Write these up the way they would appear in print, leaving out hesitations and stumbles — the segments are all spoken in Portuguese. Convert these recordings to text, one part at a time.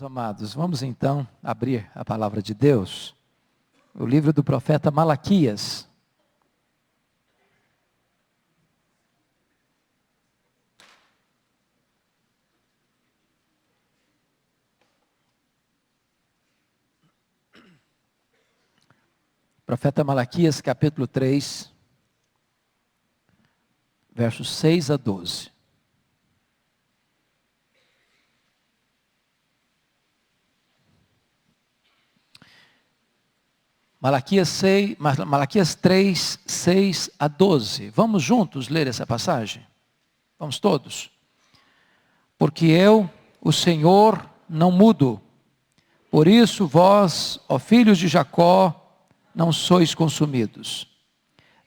amados, vamos então abrir a palavra de Deus, o livro do profeta Malaquias. Profeta Malaquias, capítulo 3, versos 6 a 12. Malaquias 3, 6 a 12. Vamos juntos ler essa passagem? Vamos todos? Porque eu, o Senhor, não mudo. Por isso vós, ó filhos de Jacó, não sois consumidos.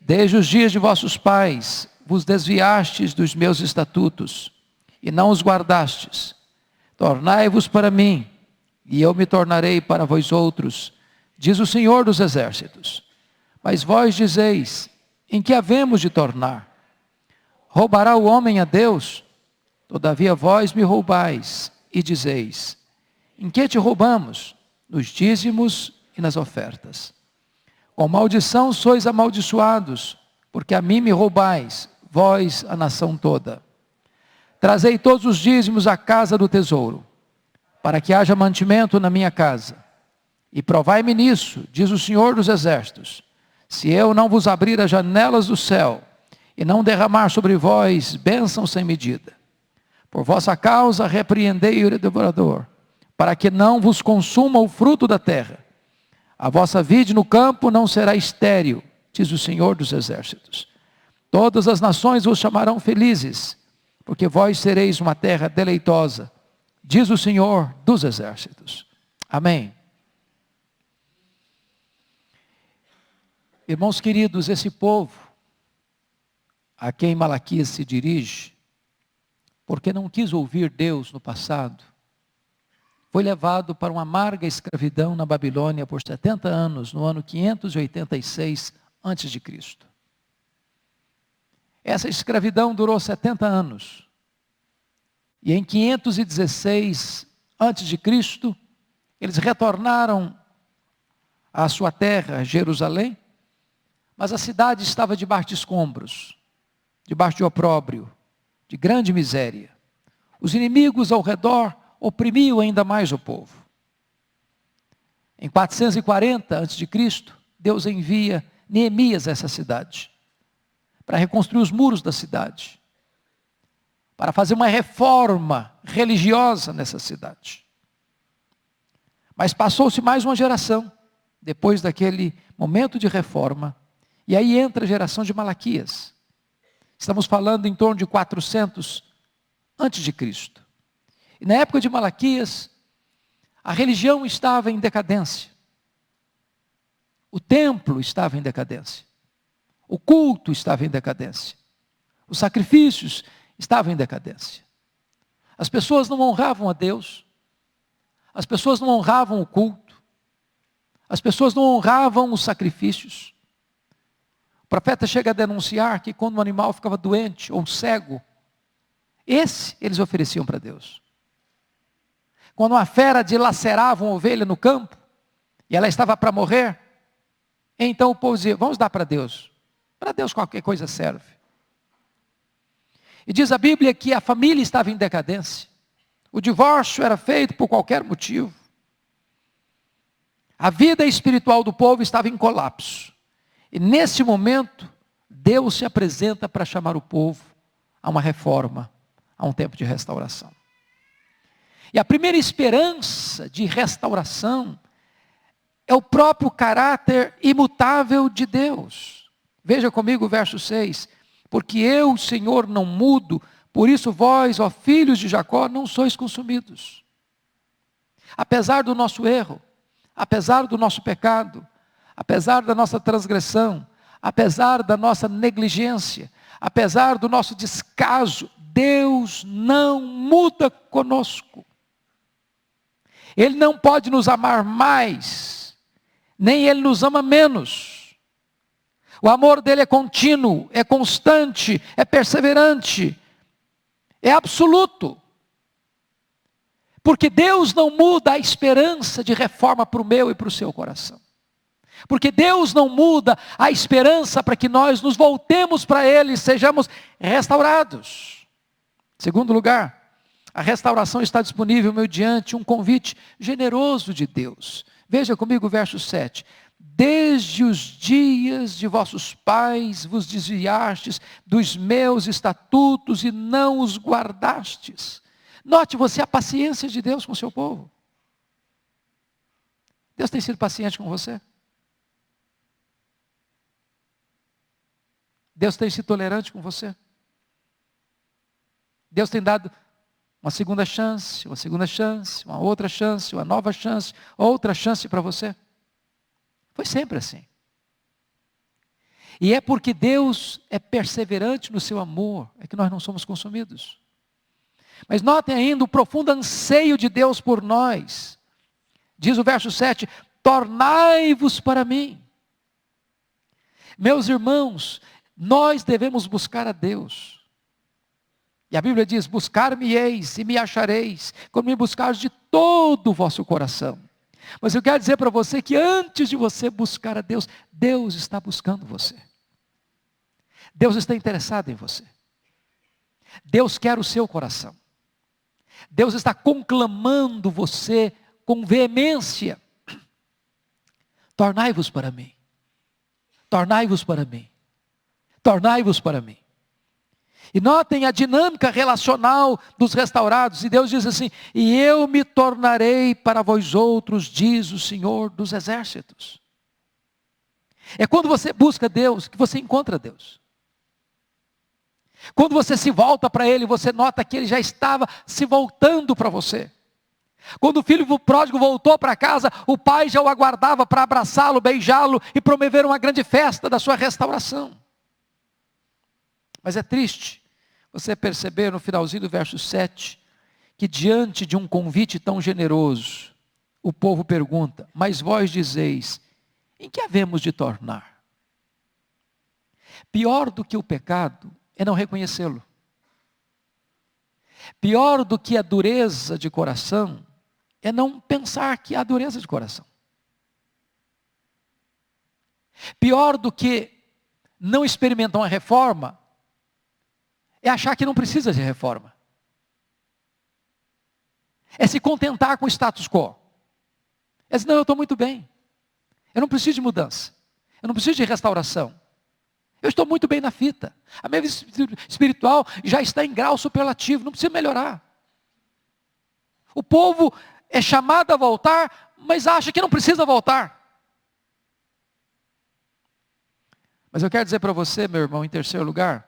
Desde os dias de vossos pais, vos desviastes dos meus estatutos, e não os guardastes. Tornai-vos para mim, e eu me tornarei para vós outros, diz o Senhor dos exércitos. Mas vós dizeis, em que havemos de tornar? Roubará o homem a Deus? Todavia vós me roubais, e dizeis, em que te roubamos? Nos dízimos e nas ofertas. Com maldição sois amaldiçoados, porque a mim me roubais, vós a nação toda. Trazei todos os dízimos à casa do tesouro, para que haja mantimento na minha casa. E provai-me nisso, diz o Senhor dos exércitos, se eu não vos abrir as janelas do céu, e não derramar sobre vós bênção sem medida. Por vossa causa repreendei o devorador, para que não vos consuma o fruto da terra. A vossa vide no campo não será estéril, diz o Senhor dos exércitos. Todas as nações vos chamarão felizes, porque vós sereis uma terra deleitosa, diz o Senhor dos exércitos. Amém. Irmãos queridos, esse povo a quem Malaquias se dirige, porque não quis ouvir Deus no passado, foi levado para uma amarga escravidão na Babilônia por 70 anos, no ano 586 a.C. Essa escravidão durou 70 anos. E em 516 a.C., eles retornaram à sua terra, Jerusalém, mas a cidade estava debaixo de escombros, debaixo de opróbrio, de grande miséria. Os inimigos ao redor oprimiam ainda mais o povo. Em 440 a.C., Deus envia Neemias a essa cidade, para reconstruir os muros da cidade, para fazer uma reforma religiosa nessa cidade. Mas passou-se mais uma geração, depois daquele momento de reforma, e aí entra a geração de Malaquias. Estamos falando em torno de 400 a.C. E na época de Malaquias, a religião estava em decadência. O templo estava em decadência. O culto estava em decadência. Os sacrifícios estavam em decadência. As pessoas não honravam a Deus. As pessoas não honravam o culto. As pessoas não honravam os sacrifícios. O profeta chega a denunciar que quando um animal ficava doente ou cego, esse eles ofereciam para Deus. Quando uma fera dilacerava uma ovelha no campo, e ela estava para morrer, então o povo dizia, vamos dar para Deus. Para Deus qualquer coisa serve. E diz a Bíblia que a família estava em decadência. O divórcio era feito por qualquer motivo. A vida espiritual do povo estava em colapso. E nesse momento, Deus se apresenta para chamar o povo a uma reforma, a um tempo de restauração. E a primeira esperança de restauração é o próprio caráter imutável de Deus. Veja comigo o verso 6. Porque eu, Senhor, não mudo, por isso vós, ó filhos de Jacó, não sois consumidos. Apesar do nosso erro, apesar do nosso pecado, apesar da nossa transgressão, apesar da nossa negligência, apesar do nosso descaso, Deus não muda conosco. Ele não pode nos amar mais, nem Ele nos ama menos. O amor dele é contínuo, é constante, é perseverante, é absoluto. Porque Deus não muda a esperança de reforma para o meu e para o seu coração. Porque Deus não muda a esperança para que nós nos voltemos para Ele e sejamos restaurados. Segundo lugar, a restauração está disponível mediante um convite generoso de Deus. Veja comigo o verso 7. Desde os dias de vossos pais vos desviastes dos meus estatutos e não os guardastes. Note você a paciência de Deus com o seu povo. Deus tem sido paciente com você? Deus tem sido tolerante com você? Deus tem dado uma segunda chance, uma outra chance, uma nova chance, outra chance para você? Foi sempre assim. E é porque Deus é perseverante no seu amor, é que nós não somos consumidos. Mas notem ainda o profundo anseio de Deus por nós. Diz o verso 7, tornai-vos para mim. Meus irmãos, nós devemos buscar a Deus. E a Bíblia diz, buscar-me-eis e me achareis, quando me buscares de todo o vosso coração. Mas eu quero dizer para você que antes de você buscar a Deus, Deus está buscando você. Deus está interessado em você. Deus quer o seu coração. Deus está conclamando você com veemência. Tornai-vos para mim. Tornai-vos para mim. Tornai-vos para mim. E notem a dinâmica relacional dos restaurados. E Deus diz assim, e eu me tornarei para vós outros, diz o Senhor dos Exércitos. É quando você busca Deus, que você encontra Deus. Quando você se volta para Ele, você nota que Ele já estava se voltando para você. Quando o filho pródigo voltou para casa, o pai já o aguardava para abraçá-lo, beijá-lo e promover uma grande festa da sua restauração. Mas é triste você perceber no finalzinho do verso 7, que diante de um convite tão generoso, o povo pergunta, mas vós dizeis, em que havemos de tornar? Pior do que o pecado é não reconhecê-lo. Pior do que a dureza de coração é não pensar que há dureza de coração. Pior do que não experimentar uma reforma é achar que não precisa de reforma. É se contentar com o status quo. É dizer, não, eu estou muito bem. Eu não preciso de mudança. Eu não preciso de restauração. Eu estou muito bem na fita. A minha vida espiritual já está em grau superlativo, não precisa melhorar. O povo é chamado a voltar, mas acha que não precisa voltar. Mas eu quero dizer para você, meu irmão, em terceiro lugar,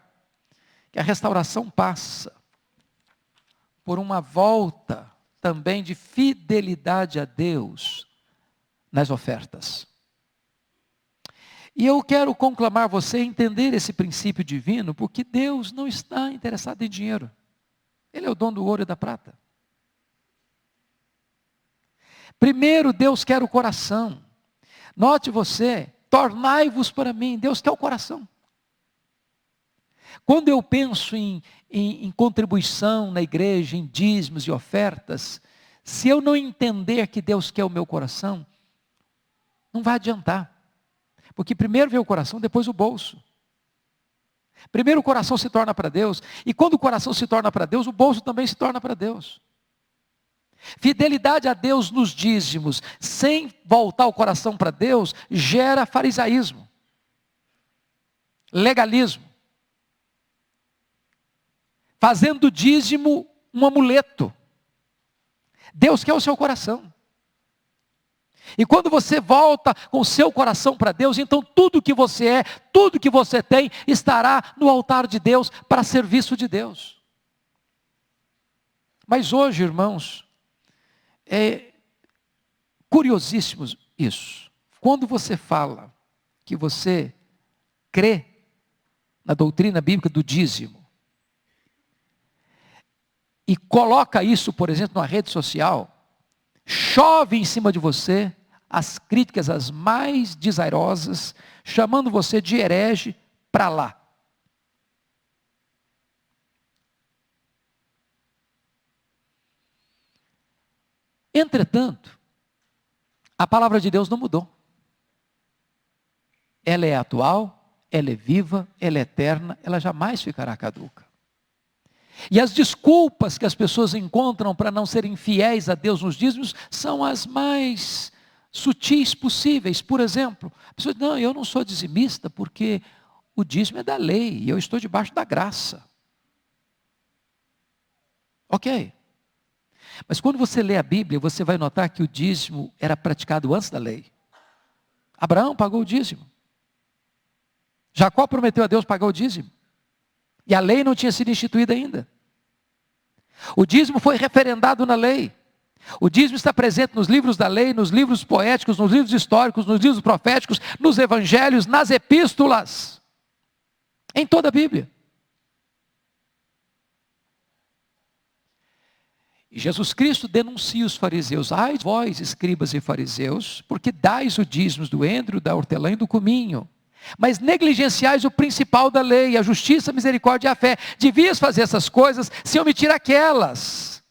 que a restauração passa por uma volta também de fidelidade a Deus nas ofertas. E eu quero conclamar você a entender esse princípio divino, porque Deus não está interessado em dinheiro. Ele é o dono do ouro e da prata. Primeiro, Deus quer o coração. Note você, tornai-vos para mim. Deus quer o coração. Quando eu penso em contribuição na igreja, em dízimos e ofertas, se eu não entender que Deus quer o meu coração, não vai adiantar. Porque primeiro vem o coração, depois o bolso. Primeiro o coração se torna para Deus, e quando o coração se torna para Deus, o bolso também se torna para Deus. Fidelidade a Deus nos dízimos, sem voltar o coração para Deus, gera farisaísmo, legalismo. Fazendo o dízimo um amuleto. Deus quer o seu coração. E quando você volta com o seu coração para Deus, então tudo que você é, tudo que você tem, estará no altar de Deus, para serviço de Deus. Mas hoje, irmãos, é curiosíssimo isso. Quando você fala que você crê na doutrina bíblica do dízimo, e coloca isso, por exemplo, numa rede social, chove em cima de você as críticas as mais desairosas, chamando você de herege para lá. Entretanto, a palavra de Deus não mudou. Ela é atual, ela é viva, ela é eterna, ela jamais ficará caduca. E as desculpas que as pessoas encontram para não serem fiéis a Deus nos dízimos são as mais sutis possíveis. Por exemplo, a pessoa diz, não, eu não sou dizimista porque o dízimo é da lei e eu estou debaixo da graça. Ok. Mas quando você lê a Bíblia, você vai notar que o dízimo era praticado antes da lei. Abraão pagou o dízimo. Jacó prometeu a Deus pagar o dízimo. E a lei não tinha sido instituída ainda. O dízimo foi referendado na lei. O dízimo está presente nos livros da lei, nos livros poéticos, nos livros históricos, nos livros proféticos, nos evangelhos, nas epístolas. Em toda a Bíblia. E Jesus Cristo denuncia os fariseus. Ai, vós, escribas e fariseus, porque dais o dízimo do endro, da hortelã e do cominho. Mas negligenciais o principal da lei, a justiça, a misericórdia e a fé. Devias fazer essas coisas sem omitir aquelas.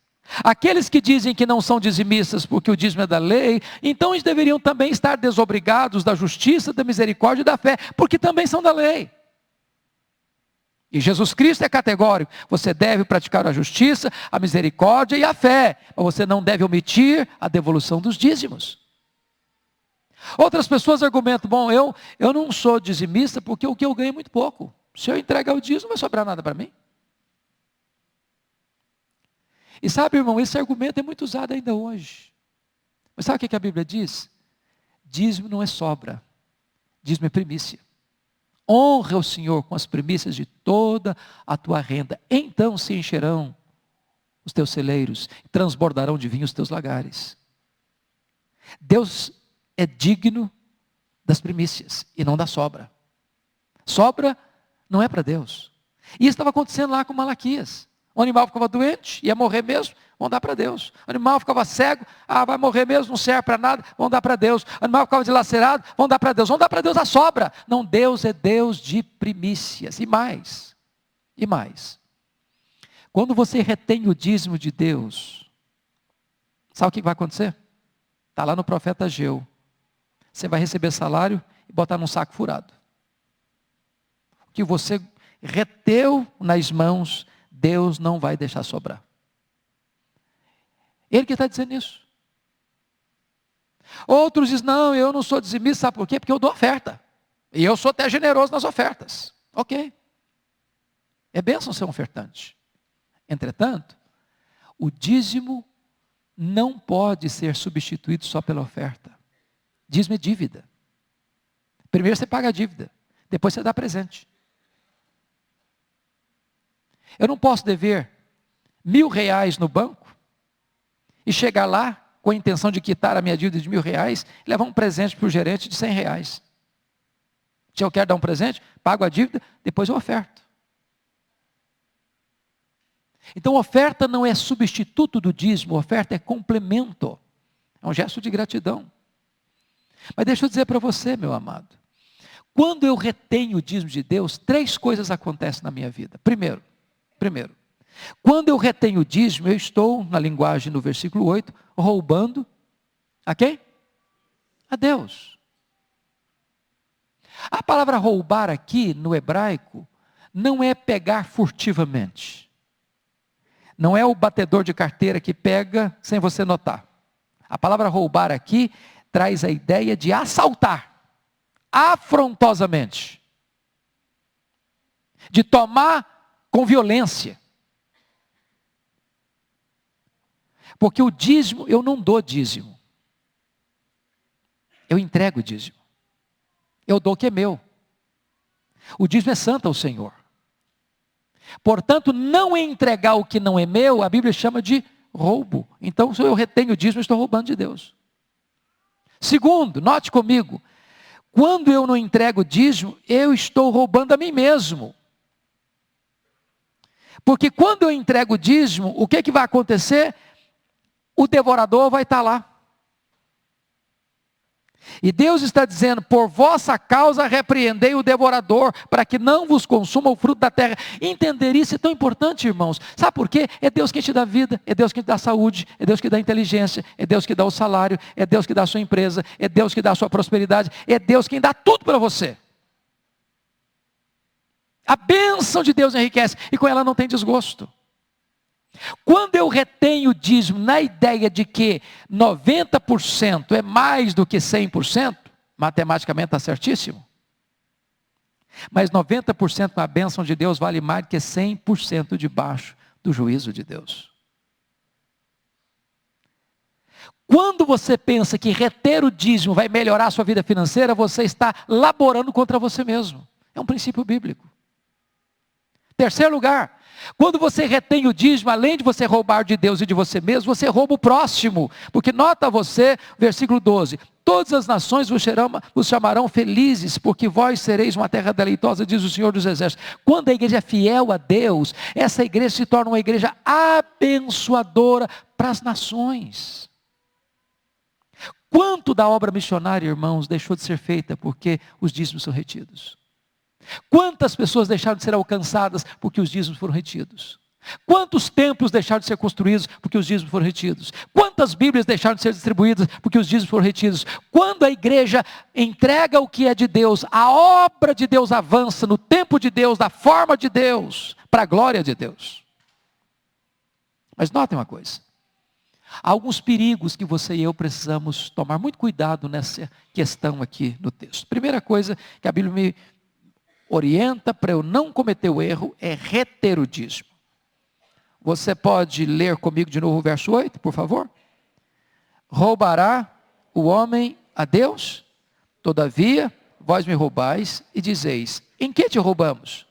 Aqueles que dizem que não são dizimistas porque o dízimo é da lei, então eles deveriam também estar desobrigados da justiça, da misericórdia e da fé, porque também são da lei. E Jesus Cristo é categórico, você deve praticar a justiça, a misericórdia e a fé, mas você não deve omitir a devolução dos dízimos. Outras pessoas argumentam, bom, eu não sou dizimista porque o que eu ganho é muito pouco. Se eu entregar o dízimo, não vai sobrar nada para mim. E sabe, irmão, esse argumento é muito usado ainda hoje. Mas sabe o que a Bíblia diz? Dízimo não é sobra, dízimo é primícia. Honra o Senhor com as primícias de toda a tua renda, então se encherão os teus celeiros, transbordarão de vinho os teus lagares. Deus é digno das primícias e não da sobra. Sobra não é para Deus. E isso estava acontecendo lá com Malaquias. O animal ficava doente, ia morrer mesmo, vão dar para Deus. O animal ficava cego, vai morrer mesmo, não serve para nada, vão dar para Deus. O animal ficava dilacerado, vão dar para Deus. Vão dar para Deus a sobra. Não, Deus é Deus de primícias. E mais. Quando você retém o dízimo de Deus, sabe o que vai acontecer? Está lá no profeta Ageu. Você vai receber salário e botar num saco furado. O que você reteu nas mãos, Deus não vai deixar sobrar. Ele que está dizendo isso. Outros dizem, não, eu não sou dizimista, sabe por quê? Porque eu dou oferta. E eu sou até generoso nas ofertas. Ok. É bênção ser um ofertante. Entretanto, o dízimo não pode ser substituído só pela oferta. Dízimo é dívida. Primeiro você paga a dívida, depois você dá presente. Eu não posso dever R$1.000 no banco e chegar lá com a intenção de quitar a minha dívida de R$1.000 e levar um presente para o gerente de R$100. Se eu quero dar um presente, pago a dívida, depois eu oferto. Então oferta não é substituto do dízimo, oferta é complemento. É um gesto de gratidão. Mas deixa eu dizer para você, meu amado. Quando eu retenho o dízimo de Deus, 3 coisas acontecem na minha vida. Primeiro, quando eu retenho o dízimo, eu estou, na linguagem do versículo 8, roubando a quem? A Deus. A palavra roubar aqui, no hebraico, não é pegar furtivamente. Não é o batedor de carteira que pega sem você notar. A palavra roubar aqui traz a ideia de assaltar, afrontosamente. De tomar com violência. Porque o dízimo, eu não dou dízimo. Eu entrego o dízimo. Eu dou o que é meu. O dízimo é santo ao Senhor. Portanto, não entregar o que não é meu, a Bíblia chama de roubo. Então, se eu retenho o dízimo, eu estou roubando de Deus. Segundo, note comigo, quando eu não entrego o dízimo, eu estou roubando a mim mesmo. Porque quando eu entrego o dízimo, o que vai acontecer? O devorador vai estar lá. E Deus está dizendo: por vossa causa repreendei o devorador, para que não vos consuma o fruto da terra. Entender isso é tão importante, irmãos. Sabe por quê? É Deus quem te dá vida, é Deus quem te dá saúde, é Deus que dá inteligência, é Deus que dá o salário, é Deus que dá a sua empresa, é Deus que dá a sua prosperidade, é Deus quem dá tudo para você. A bênção de Deus enriquece, e com ela não tem desgosto. Quando eu retenho o dízimo na ideia de que 90% é mais do que 100%, matematicamente está certíssimo. Mas 90% com a bênção de Deus vale mais do que 100% debaixo do juízo de Deus. Quando você pensa que reter o dízimo vai melhorar a sua vida financeira, você está laborando contra você mesmo. É um princípio bíblico. Terceiro lugar, quando você retém o dízimo, além de você roubar de Deus e de você mesmo, você rouba o próximo. Porque nota você, versículo 12: todas as nações vos chamarão felizes, porque vós sereis uma terra deleitosa, diz o Senhor dos Exércitos. Quando a igreja é fiel a Deus, essa igreja se torna uma igreja abençoadora para as nações. Quanto da obra missionária, irmãos, deixou de ser feita porque os dízimos são retidos? Quantas pessoas deixaram de ser alcançadas porque os dízimos foram retidos? Quantos templos deixaram de ser construídos porque os dízimos foram retidos? Quantas Bíblias deixaram de ser distribuídas porque os dízimos foram retidos? Quando a igreja entrega o que é de Deus, a obra de Deus avança no tempo de Deus, da forma de Deus, para a glória de Deus. Mas notem uma coisa: há alguns perigos que você e eu precisamos tomar muito cuidado nessa questão aqui no texto. Primeira coisa que a Bíblia me orienta para eu não cometer o erro é reter o dízimo. Você pode ler comigo de novo o verso 8, por favor? Roubará o homem a Deus? Todavia, vós me roubais e dizeis: em que te roubamos?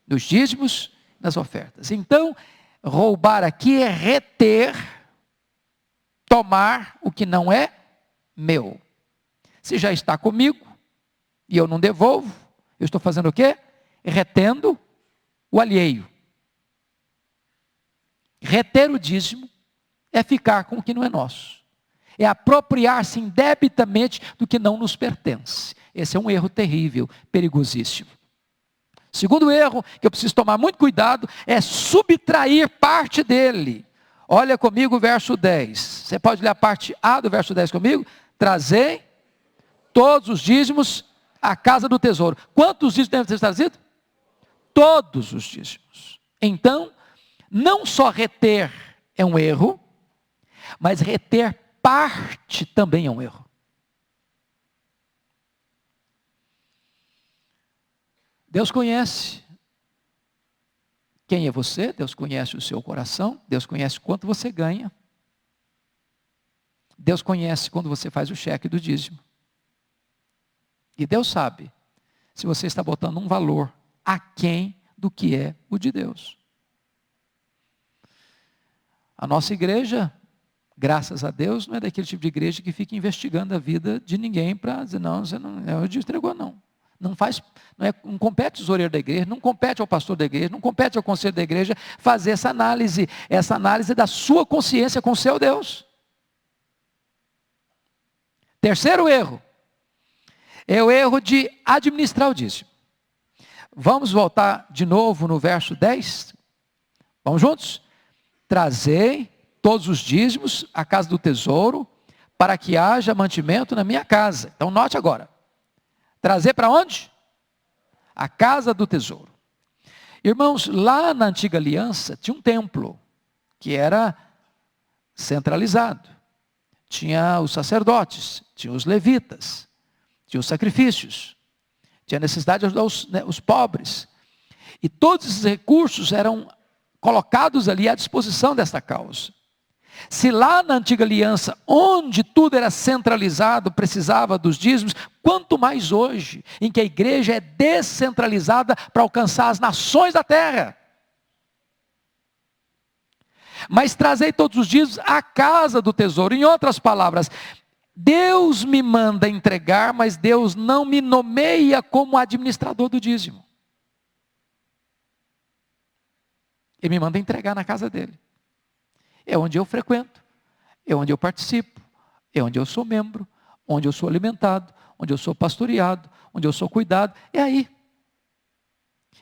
Nos dízimos, nas ofertas. Então, roubar aqui é reter, tomar o que não é meu. Se já está comigo e eu não devolvo, eu estou fazendo o quê? Retendo o alheio. Reter o dízimo é ficar com o que não é nosso. É apropriar-se indebitamente do que não nos pertence. Esse é um erro terrível, perigosíssimo. Segundo erro, que eu preciso tomar muito cuidado, é subtrair parte dele. Olha comigo o verso 10. Você pode ler a parte A do verso 10 comigo? Trazei todos os dízimos à casa do tesouro. Quantos dízimos devem ser trazidos? Todos os dízimos. Então, não só reter é um erro, mas reter parte também é um erro. Deus conhece quem é você, Deus conhece o seu coração, Deus conhece quanto você ganha, Deus conhece quando você faz o cheque do dízimo. E Deus sabe se você está botando um valor aquém do que é o de Deus. A nossa igreja, graças a Deus, não é daquele tipo de igreja que fica investigando a vida de ninguém para dizer: não, você não entregou, não. Não compete ao tesoureiro da igreja, não compete ao pastor da igreja, não compete ao conselho da igreja fazer essa análise da sua consciência com o seu Deus. Terceiro erro, é o erro de administrar o dízimo. Vamos voltar de novo no verso 10? Vamos juntos? Trazei todos os dízimos à casa do tesouro, para que haja mantimento na minha casa. Então note agora. Trazer para onde? A casa do tesouro. Irmãos, lá na antiga aliança tinha um templo que era centralizado. Tinha os sacerdotes, tinha os levitas, tinha os sacrifícios, tinha necessidade de ajudar os pobres. E todos esses recursos eram colocados ali à disposição dessa causa. Se lá na antiga aliança, onde tudo era centralizado, precisava dos dízimos, quanto mais hoje, em que a igreja é descentralizada para alcançar as nações da terra. Mas trazei todos os dízimos à casa do tesouro. Em outras palavras, Deus me manda entregar, mas Deus não me nomeia como administrador do dízimo. Ele me manda entregar na casa dele. É onde eu frequento, é onde eu participo, é onde eu sou membro, onde eu sou alimentado, onde eu sou pastoreado, onde eu sou cuidado, é aí.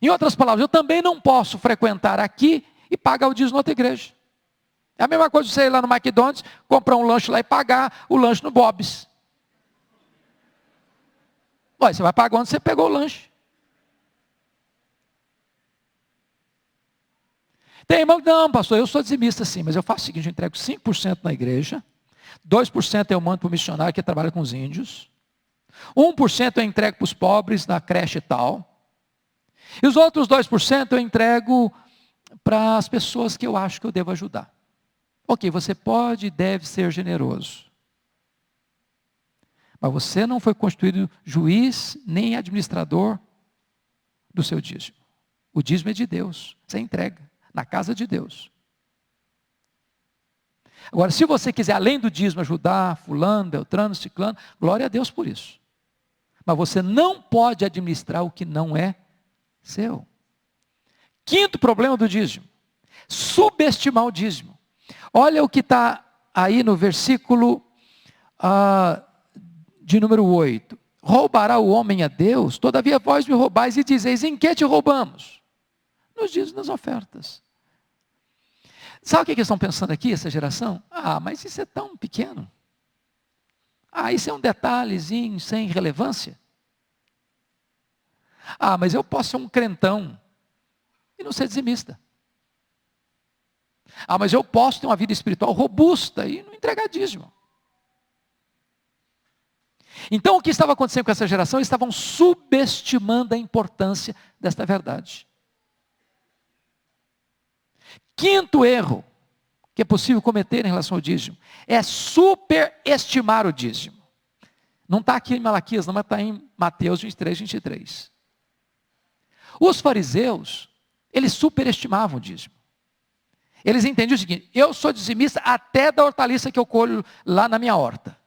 Em outras palavras, eu também não posso frequentar aqui e pagar o dízimo na outra igreja. É a mesma coisa você ir lá no McDonald's, comprar um lanche lá e pagar o lanche no Bob's. Ué, você vai pagar onde você pegou o lanche. Tem irmão que, não, pastor, eu sou dizimista sim, mas eu faço o seguinte, eu entrego 5% na igreja, 2% eu mando para o missionário que trabalha com os índios, 1% eu entrego para os pobres na creche e tal, e os outros 2% eu entrego para as pessoas que eu acho que eu devo ajudar. Ok, você pode e deve ser generoso, mas você não foi constituído juiz nem administrador do seu dízimo. O dízimo é de Deus, você entrega na casa de Deus. Agora, se você quiser, além do dízimo, ajudar fulano, beltrano, ciclano, glória a Deus por isso. Mas você não pode administrar o que não é seu. Quinto problema do dízimo: subestimar o dízimo. Olha o que está aí no versículo de número 8. Roubará o homem a Deus? Todavia vós me roubais e dizeis, em que te roubamos? Nos dízimos, nas ofertas. Sabe o que eles estão pensando aqui, essa geração? Mas isso é tão pequeno. Isso é um detalhezinho sem relevância. Mas eu posso ser um crentão e não ser dizimista. Mas eu posso ter uma vida espiritual robusta e não entregar dízimo. Então o que estava acontecendo com essa geração? Eles estavam subestimando a importância desta verdade. Quinto erro que é possível cometer em relação ao dízimo é superestimar o dízimo. Não está aqui em Malaquias, não, mas está em Mateus 23, 23. Os fariseus, eles superestimavam o dízimo. Eles entendiam o seguinte: eu sou dizimista até da hortaliça que eu colho lá na minha horta.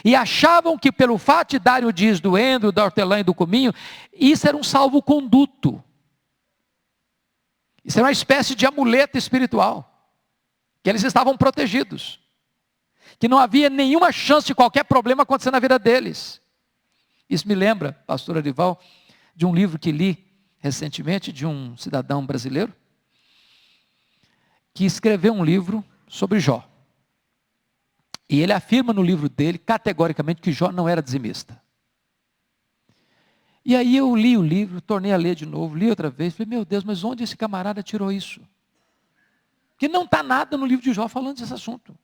E achavam que pelo fato de darem o dízimo do endro, da hortelã e do cominho, isso era um salvo-conduto. Isso era uma espécie de amuleto espiritual, que eles estavam protegidos, que não havia nenhuma chance de qualquer problema acontecer na vida deles. Isso me lembra, pastor Arival, de um livro que li recentemente, de um cidadão brasileiro, que escreveu um livro sobre Jó. E ele afirma no livro dele, categoricamente, que Jó não era dizimista. E aí eu li o livro, tornei a ler de novo, li outra vez, falei, meu Deus, mas onde esse camarada tirou isso? Que não está nada no livro de Jó falando desse assunto.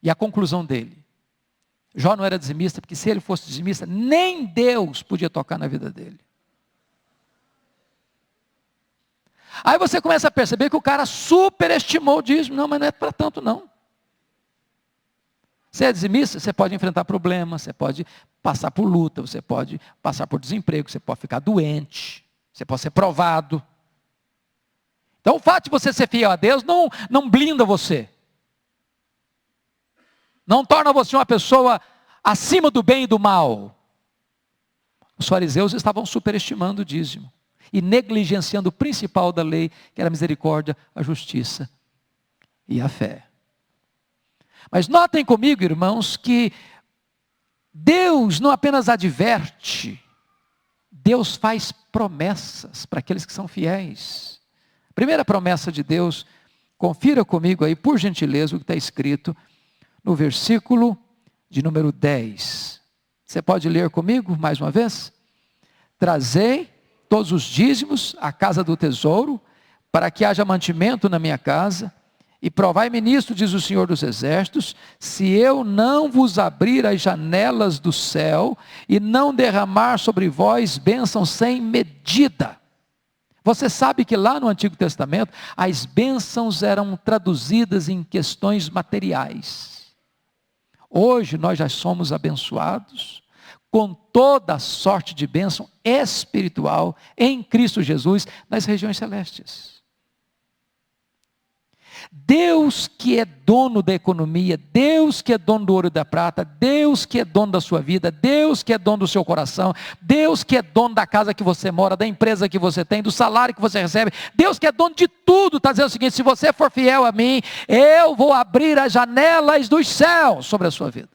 E a conclusão dele: Jó não era dizimista, porque se ele fosse dizimista, nem Deus podia tocar na vida dele. Aí você começa a perceber que o cara superestimou o dízimo. Não, mas não é para tanto não. Você é dizimista, você pode enfrentar problemas, você pode passar por luta, você pode passar por desemprego, você pode ficar doente, você pode ser provado. Então o fato de você ser fiel a Deus não blinda você. Não torna você uma pessoa acima do bem e do mal. Os fariseus estavam superestimando o dízimo e negligenciando o principal da lei, que era a misericórdia, a justiça e a fé. Mas notem comigo, irmãos, que Deus não apenas adverte, Deus faz promessas para aqueles que são fiéis. Primeira promessa de Deus, confira comigo aí, por gentileza, o que está escrito no versículo de número 10. Você pode ler comigo mais uma vez? Trazei todos os dízimos à casa do tesouro, para que haja mantimento na minha casa. E provai-me nisto, diz o Senhor dos Exércitos, se eu não vos abrir as janelas do céu e não derramar sobre vós bênçãos sem medida. Você sabe que lá no Antigo Testamento, as bênçãos eram traduzidas em questões materiais. Hoje nós já somos abençoados com toda a sorte de bênção espiritual em Cristo Jesus nas regiões celestes. Deus que é dono da economia, Deus que é dono do ouro e da prata, Deus que é dono da sua vida, Deus que é dono do seu coração, Deus que é dono da casa que você mora, da empresa que você tem, do salário que você recebe, Deus que é dono de tudo, está dizendo o seguinte: se você for fiel a mim, eu vou abrir as janelas dos céus sobre a sua vida.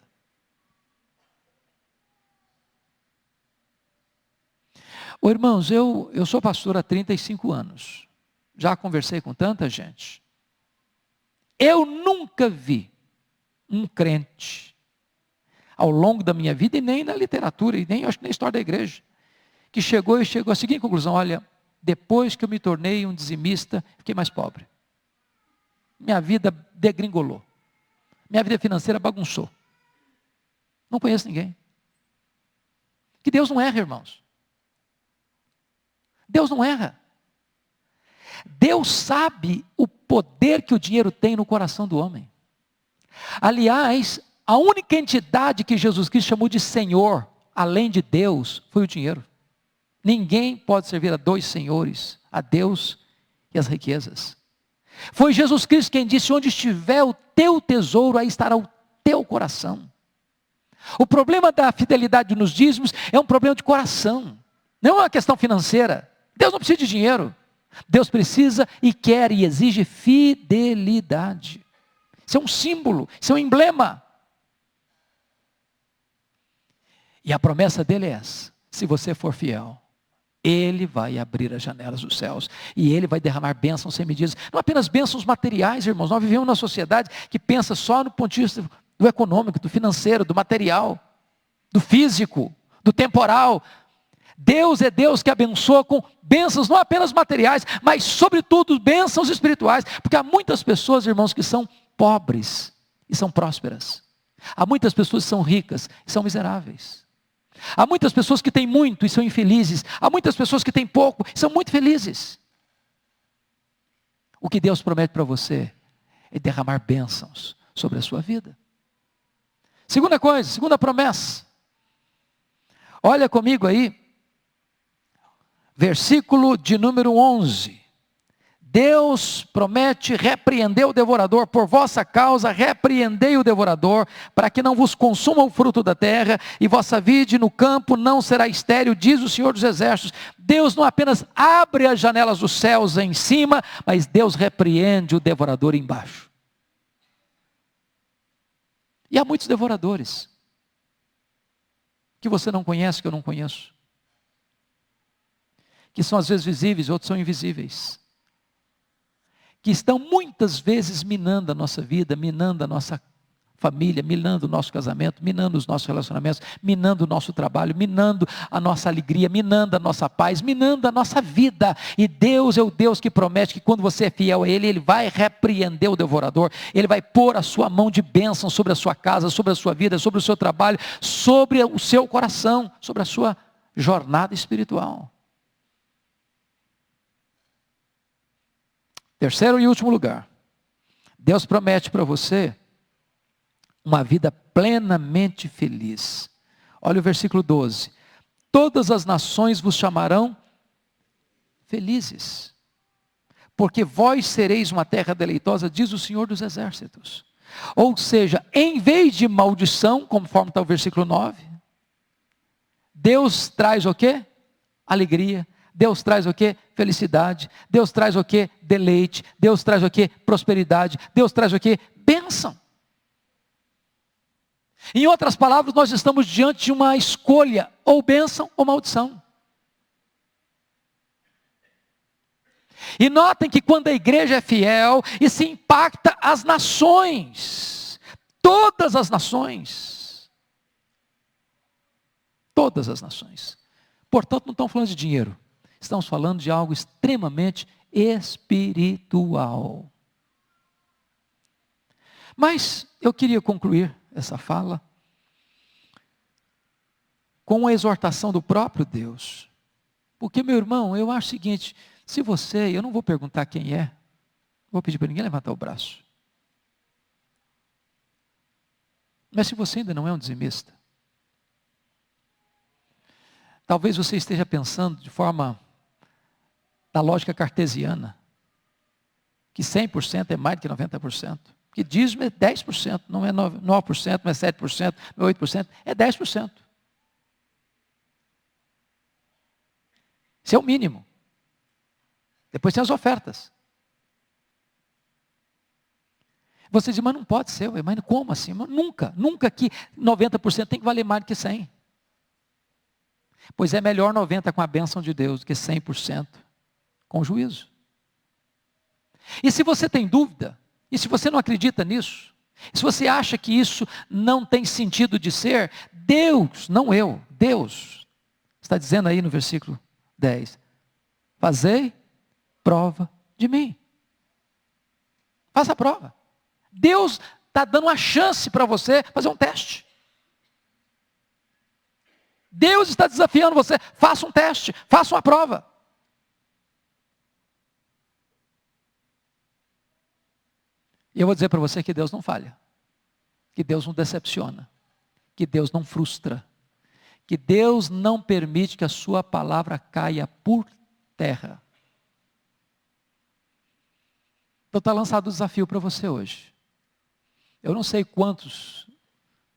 Ô, irmãos, eu sou pastor há 35 anos. Já conversei com tanta gente. Eu nunca vi um crente, ao longo da minha vida, e nem na literatura, e nem acho que na história da igreja, que chegou à seguinte conclusão: olha, depois que eu me tornei um dizimista, fiquei mais pobre. Minha vida degringolou. Minha vida financeira bagunçou. Não conheço ninguém. Que Deus não erra, irmãos. Deus não erra. Deus sabe o poder que o dinheiro tem no coração do homem. Aliás, a única entidade que Jesus Cristo chamou de Senhor, além de Deus, foi o dinheiro. Ninguém pode servir a dois senhores, a Deus e as riquezas. Foi Jesus Cristo quem disse: onde estiver o teu tesouro, aí estará o teu coração. O problema da fidelidade nos dízimos é um problema de coração, não é uma questão financeira. Deus não precisa de dinheiro. Deus precisa e quer e exige fidelidade. Isso é um símbolo, isso é um emblema. E a promessa dele é essa: se você for fiel, Ele vai abrir as janelas dos céus, e Ele vai derramar bênçãos sem medidas. Não apenas bênçãos materiais, irmãos. Nós vivemos numa sociedade que pensa só no ponto de vista do econômico, do financeiro, do material, do físico, do temporal. Deus é Deus que abençoa com bênçãos não apenas materiais, mas sobretudo bênçãos espirituais. Porque há muitas pessoas, irmãos, que são pobres e são prósperas. Há muitas pessoas que são ricas e são miseráveis. Há muitas pessoas que têm muito e são infelizes. Há muitas pessoas que têm pouco e são muito felizes. O que Deus promete para você é derramar bênçãos sobre a sua vida. Segunda coisa, segunda promessa. Olha comigo aí, versículo de número 11. Deus promete repreender o devorador, por vossa causa repreendei o devorador, para que não vos consuma o fruto da terra, e vossa vide no campo não será estéril, diz o Senhor dos Exércitos. Deus não apenas abre as janelas dos céus em cima, mas Deus repreende o devorador embaixo. E há muitos devoradores, que você não conhece, que eu não conheço, que são às vezes visíveis, outros são invisíveis, que estão muitas vezes minando a nossa vida, minando a nossa família, minando o nosso casamento, minando os nossos relacionamentos, minando o nosso trabalho, minando a nossa alegria, minando a nossa paz, minando a nossa vida. E Deus é o Deus que promete que quando você é fiel a Ele, Ele vai repreender o devorador, Ele vai pôr a sua mão de bênção sobre a sua casa, sobre a sua vida, sobre o seu trabalho, sobre o seu coração, sobre a sua jornada espiritual. Terceiro e último lugar, Deus promete para você uma vida plenamente feliz. Olha o versículo 12. Todas as nações vos chamarão felizes, porque vós sereis uma terra deleitosa, diz o Senhor dos Exércitos. Ou seja, em vez de maldição, conforme está o versículo 9, Deus traz o quê? Alegria. Deus traz o quê? Felicidade. Deus traz o quê? Deleite. Deus traz o quê? Prosperidade. Deus traz o quê? Bênção. Em outras palavras, nós estamos diante de uma escolha, ou bênção ou maldição. E notem que quando a igreja é fiel, isso impacta as nações. Todas as nações. Todas as nações. Portanto, não estamos falando de dinheiro. Estamos falando de algo extremamente espiritual. Mas eu queria concluir essa fala com uma exortação do próprio Deus. Porque, meu irmão, eu acho o seguinte: se você, eu não vou perguntar quem é, não vou pedir para ninguém levantar o braço. Mas se você ainda não é um dizimista, talvez você esteja pensando de forma da lógica cartesiana, que 100% é mais do que 90%. Que dízimo é 10%, não é 9%, não é 7%, não é 8%, é 10%. Isso é o mínimo. Depois tem as ofertas. Você diz, mas não pode ser, mas como assim? Nunca que 90% tem que valer mais do que 100%. Pois é melhor 90 com a bênção de Deus do que 100% com juízo. E se você tem dúvida, e se você não acredita nisso, e se você acha que isso não tem sentido de ser, Deus, não eu, Deus, está dizendo aí no versículo 10, fazei prova de mim. Faça a prova. Deus está dando uma chance para você fazer um teste. Deus está desafiando você, faça um teste, faça uma prova. E eu vou dizer para você que Deus não falha, que Deus não decepciona, que Deus não frustra, que Deus não permite que a sua palavra caia por terra. Então está lançado o desafio para você hoje. Eu não sei quantos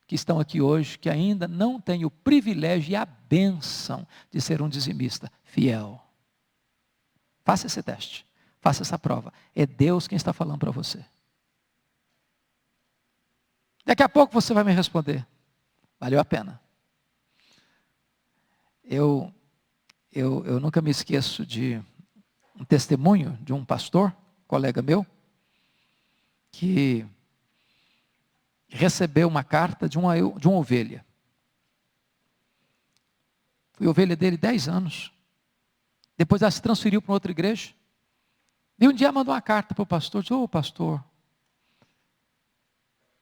que estão aqui hoje que ainda não têm o privilégio e a bênção de ser um dizimista fiel. Faça esse teste, faça essa prova. É Deus quem está falando para você. Daqui a pouco você vai me responder. Valeu a pena. Eu nunca me esqueço de um testemunho de um pastor, colega meu, que recebeu uma carta de uma ovelha. Foi ovelha dele 10 anos. Depois ela se transferiu para outra igreja. E um dia mandou uma carta para o pastor, disse, ô pastor,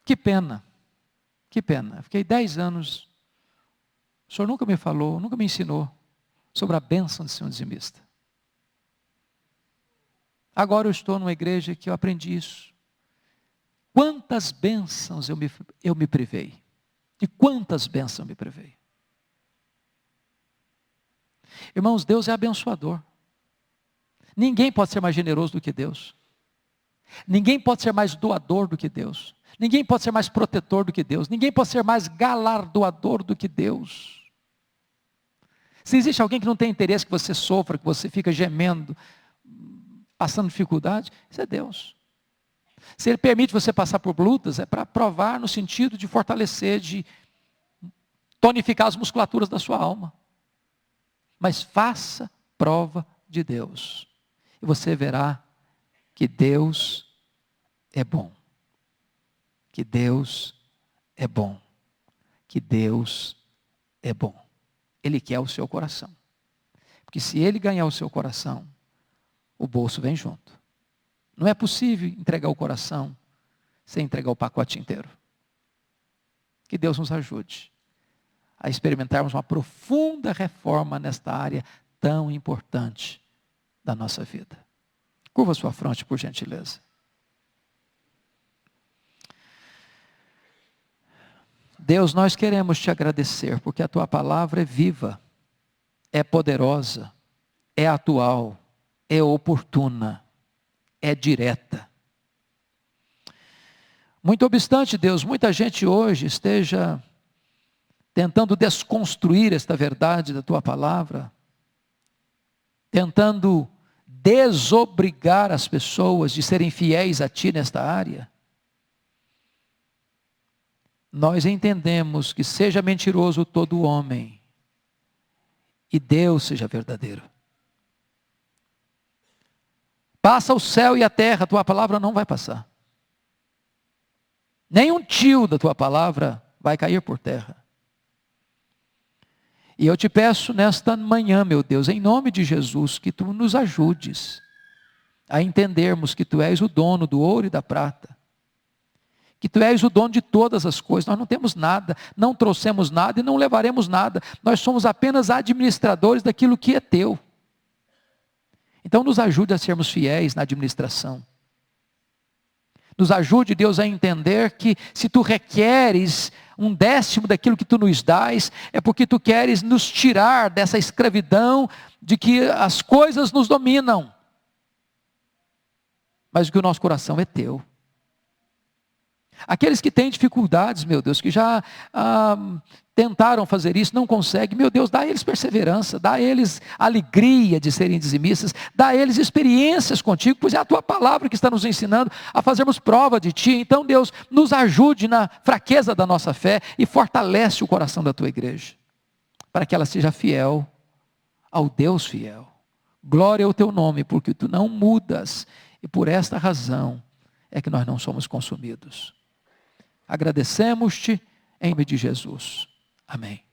que pena, fiquei 10 anos, o senhor nunca me falou, nunca me ensinou sobre a bênção de ser um dizimista. Agora eu estou numa igreja que eu aprendi isso. Quantas bênçãos eu me privei, de quantas bênçãos eu me privei. Irmãos, Deus é abençoador. Ninguém pode ser mais generoso do que Deus. Ninguém pode ser mais doador do que Deus. Ninguém pode ser mais protetor do que Deus. Ninguém pode ser mais galardoador do que Deus. Se existe alguém que não tem interesse que você sofra, que você fica gemendo, passando dificuldade, isso é Deus. Se Ele permite você passar por lutas, é para provar no sentido de fortalecer, de tonificar as musculaturas da sua alma. Mas faça prova de Deus. E você verá que Deus é bom. Que Deus é bom. Que Deus é bom. Ele quer o seu coração. Porque se Ele ganhar o seu coração, o bolso vem junto. Não é possível entregar o coração sem entregar o pacote inteiro. Que Deus nos ajude a experimentarmos uma profunda reforma nesta área tão importante da nossa vida. Curva sua fronte, por gentileza. Deus, nós queremos te agradecer, porque a tua palavra é viva, é poderosa, é atual, é oportuna, é direta. Muito obstante, Deus, muita gente hoje esteja tentando desconstruir esta verdade da tua palavra, tentando desobrigar as pessoas de serem fiéis a ti nesta área. Nós entendemos que seja mentiroso todo homem e Deus seja verdadeiro. Passa o céu e a terra, a tua palavra não vai passar. Nem um tio da tua palavra vai cair por terra. E eu te peço nesta manhã, meu Deus, em nome de Jesus, que tu nos ajudes a entendermos que tu és o dono do ouro e da prata. Que tu és o dono de todas as coisas. Nós não temos nada, não trouxemos nada e não levaremos nada. Nós somos apenas administradores daquilo que é teu. Então nos ajude a sermos fiéis na administração. Nos ajude, Deus, a entender que se tu requeres 1/10 daquilo que tu nos dás, é porque tu queres nos tirar dessa escravidão de que as coisas nos dominam. Mas que o nosso coração é teu. Aqueles que têm dificuldades, meu Deus, que já tentaram fazer isso, não conseguem, meu Deus, dá a eles perseverança, dá a eles alegria de serem dizimistas, dá a eles experiências contigo, pois é a tua palavra que está nos ensinando a fazermos prova de ti. Então, Deus, nos ajude na fraqueza da nossa fé e fortalece o coração da tua igreja. para que ela seja fiel ao Deus fiel. Glória ao teu nome, porque tu não mudas, e por esta razão é que nós não somos consumidos. Agradecemos-te em nome de Jesus. Amém.